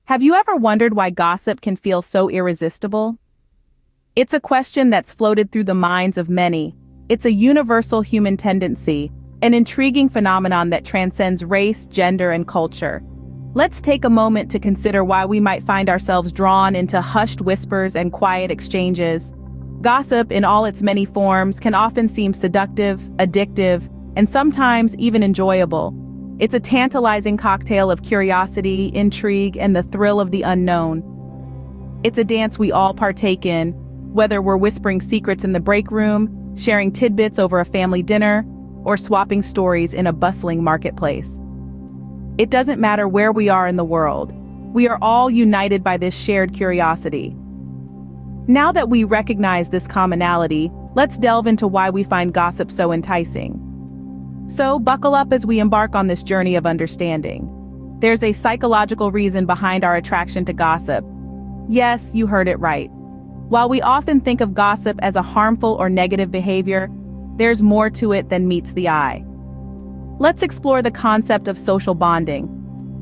Have you ever wondered why gossip can feel so irresistible? It's a question that's floated through the minds of many. It's a universal human tendency, an intriguing phenomenon that transcends race, gender, and culture. Let's take a moment to consider why we might find ourselves drawn into hushed whispers and quiet exchanges. Gossip, in all its many forms, can often seem seductive, addictive, and sometimes even enjoyable. It's a tantalizing cocktail of curiosity, intrigue, and the thrill of the unknown. It's a dance we all partake in, whether we're whispering secrets in the break room, sharing tidbits over a family dinner, or swapping stories in a bustling marketplace. It doesn't matter where we are in the world. We are all united by this shared curiosity. Now that we recognize this commonality, let's delve into why we find gossip so enticing. So, buckle up as we embark on this journey of understanding. There's a psychological reason behind our attraction to gossip. Yes, you heard it right. While we often think of gossip as a harmful or negative behavior, there's more to it than meets the eye. Let's explore the concept of social bonding.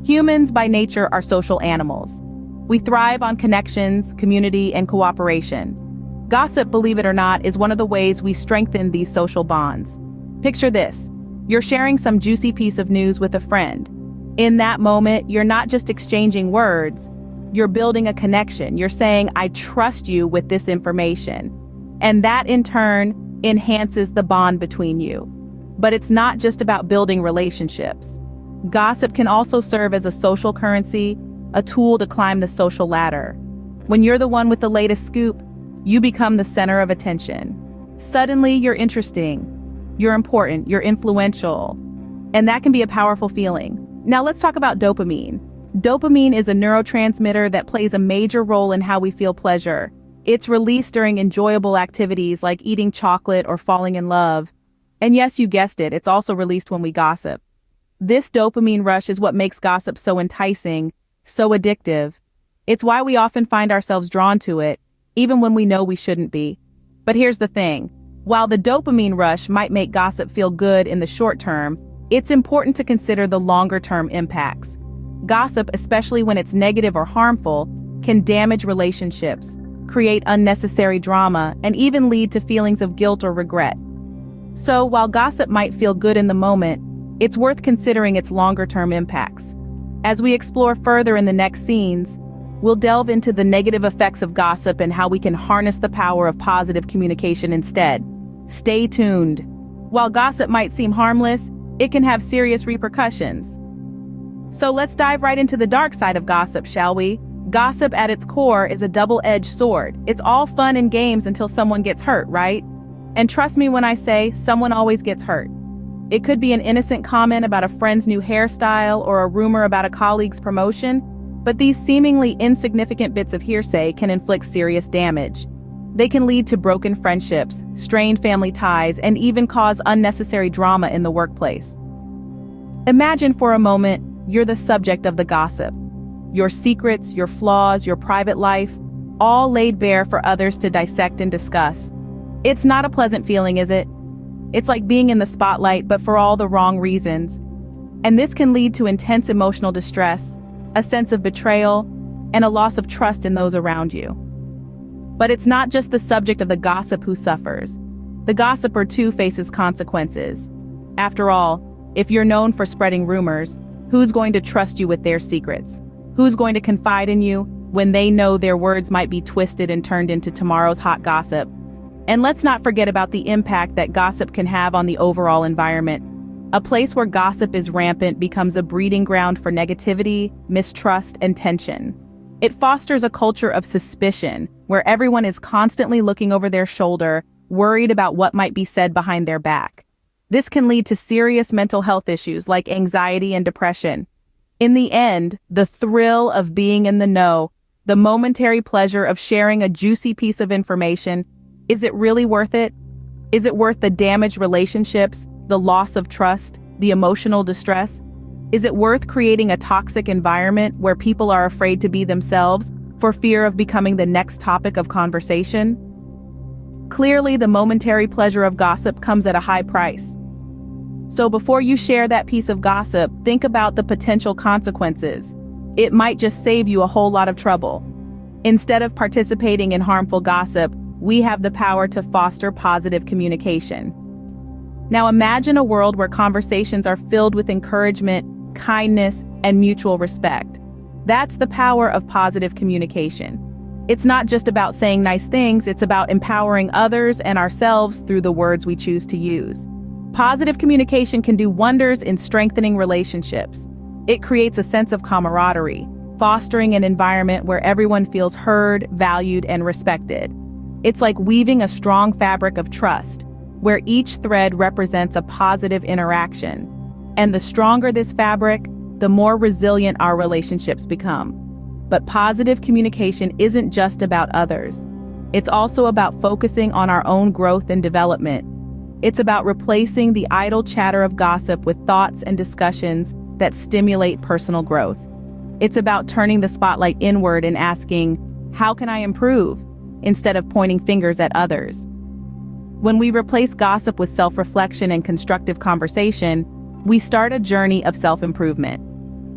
Humans, by nature, are social animals. We thrive on connections, community, and cooperation. Gossip, believe it or not, is one of the ways we strengthen these social bonds. Picture this. You're sharing some juicy piece of news with a friend. In that moment, you're not just exchanging words, you're building a connection. You're saying, I trust you with this information. And that, in turn, enhances the bond between you. But it's not just about building relationships. Gossip can also serve as a social currency, a tool to climb the social ladder. When you're the one with the latest scoop, you become the center of attention. Suddenly, you're interesting. You're important, you're influential, and that can be a powerful feeling. Now let's talk about dopamine. Dopamine is a neurotransmitter that plays a major role in how we feel pleasure. It's released during enjoyable activities like eating chocolate or falling in love. And yes, you guessed it, it's also released when we gossip. This dopamine rush is what makes gossip so enticing, so addictive. It's why we often find ourselves drawn to it, even when we know we shouldn't be. But here's the thing. While the dopamine rush might make gossip feel good in the short term, it's important to consider the longer-term impacts. Gossip, especially when it's negative or harmful, can damage relationships, create unnecessary drama, and even lead to feelings of guilt or regret. So, while gossip might feel good in the moment, it's worth considering its longer-term impacts. As we explore further in the next scenes, we'll delve into the negative effects of gossip and how we can harness the power of positive communication instead. Stay tuned. While gossip might seem harmless, it can have serious repercussions. So let's dive right into the dark side of gossip, shall we? Gossip at its core is a double-edged sword. It's all fun and games until someone gets hurt, right? And trust me when I say someone always gets hurt. It could be an innocent comment about a friend's new hairstyle or a rumor about a colleague's promotion, but these seemingly insignificant bits of hearsay can inflict serious damage. They can lead to broken friendships, strained family ties, and even cause unnecessary drama in the workplace. Imagine for a moment you're the subject of the gossip. Your secrets, your flaws, your private life, all laid bare for others to dissect and discuss. It's not a pleasant feeling, is it? It's like being in the spotlight, but for all the wrong reasons. And this can lead to intense emotional distress, a sense of betrayal, and a loss of trust in those around you. But it's not just the subject of the gossip who suffers. The gossiper too faces consequences. After all, if you're known for spreading rumors, who's going to trust you with their secrets? Who's going to confide in you when they know their words might be twisted and turned into tomorrow's hot gossip? And let's not forget about the impact that gossip can have on the overall environment. A place where gossip is rampant becomes a breeding ground for negativity, mistrust, and tension. It fosters a culture of suspicion, where everyone is constantly looking over their shoulder, worried about what might be said behind their back. This can lead to serious mental health issues like anxiety and depression. In the end, the thrill of being in the know, the momentary pleasure of sharing a juicy piece of information, is it really worth it? Is it worth the damaged relationships, the loss of trust, the emotional distress? Is it worth creating a toxic environment where people are afraid to be themselves for fear of becoming the next topic of conversation? Clearly, the momentary pleasure of gossip comes at a high price. So before you share that piece of gossip, think about the potential consequences. It might just save you a whole lot of trouble. Instead of participating in harmful gossip, we have the power to foster positive communication. Now imagine a world where conversations are filled with encouragement, kindness, and mutual respect. That's the power of positive communication. It's not just about saying nice things, it's about empowering others and ourselves through the words we choose to use. Positive communication can do wonders in strengthening relationships. It creates a sense of camaraderie, fostering an environment where everyone feels heard, valued, and respected. It's like weaving a strong fabric of trust, where each thread represents a positive interaction. And the stronger this fabric, the more resilient our relationships become. But positive communication isn't just about others. It's also about focusing on our own growth and development. It's about replacing the idle chatter of gossip with thoughts and discussions that stimulate personal growth. It's about turning the spotlight inward and asking, how can I improve? Instead of pointing fingers at others. When we replace gossip with self-reflection and constructive conversation, we start a journey of self-improvement.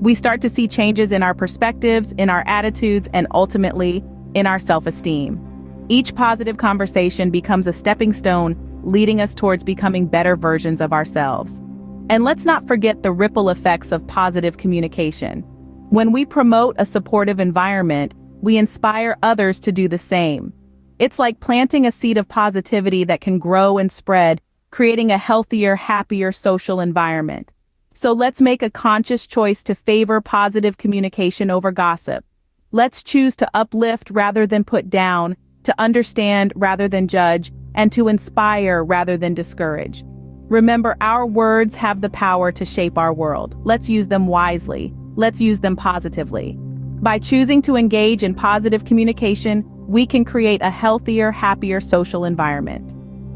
We start to see changes in our perspectives, in our attitudes, and ultimately, in our self-esteem. Each positive conversation becomes a stepping stone, leading us towards becoming better versions of ourselves. And let's not forget the ripple effects of positive communication. When we promote a supportive environment, we inspire others to do the same. It's like planting a seed of positivity that can grow and spread, creating a healthier, happier social environment. So let's make a conscious choice to favor positive communication over gossip. Let's choose to uplift rather than put down, to understand rather than judge, and to inspire rather than discourage. Remember, our words have the power to shape our world. Let's use them wisely. Let's use them positively. By choosing to engage in positive communication, we can create a healthier, happier social environment.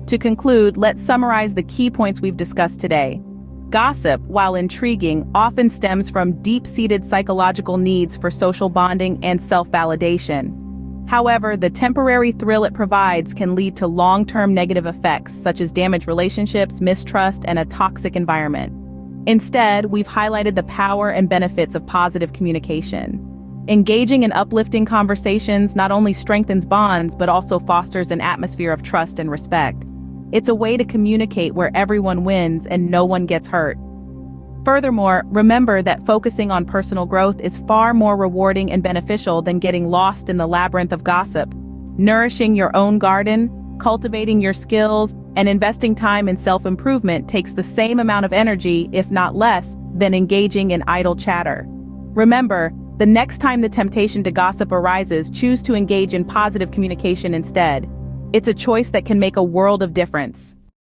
To conclude, let's summarize the key points we've discussed today. Gossip, while intriguing, often stems from deep-seated psychological needs for social bonding and self-validation. However, the temporary thrill it provides can lead to long-term negative effects, such as damaged relationships, mistrust, and a toxic environment. Instead, we've highlighted the power and benefits of positive communication. Engaging in uplifting conversations not only strengthens bonds, but also fosters an atmosphere of trust and respect. It's a way to communicate where everyone wins and no one gets hurt. Furthermore, remember that focusing on personal growth is far more rewarding and beneficial than getting lost in the labyrinth of gossip. Nourishing your own garden, cultivating your skills, and investing time in self-improvement takes the same amount of energy, if not less, than engaging in idle chatter. Remember, the next time the temptation to gossip arises, choose to engage in positive communication instead. It's a choice that can make a world of difference.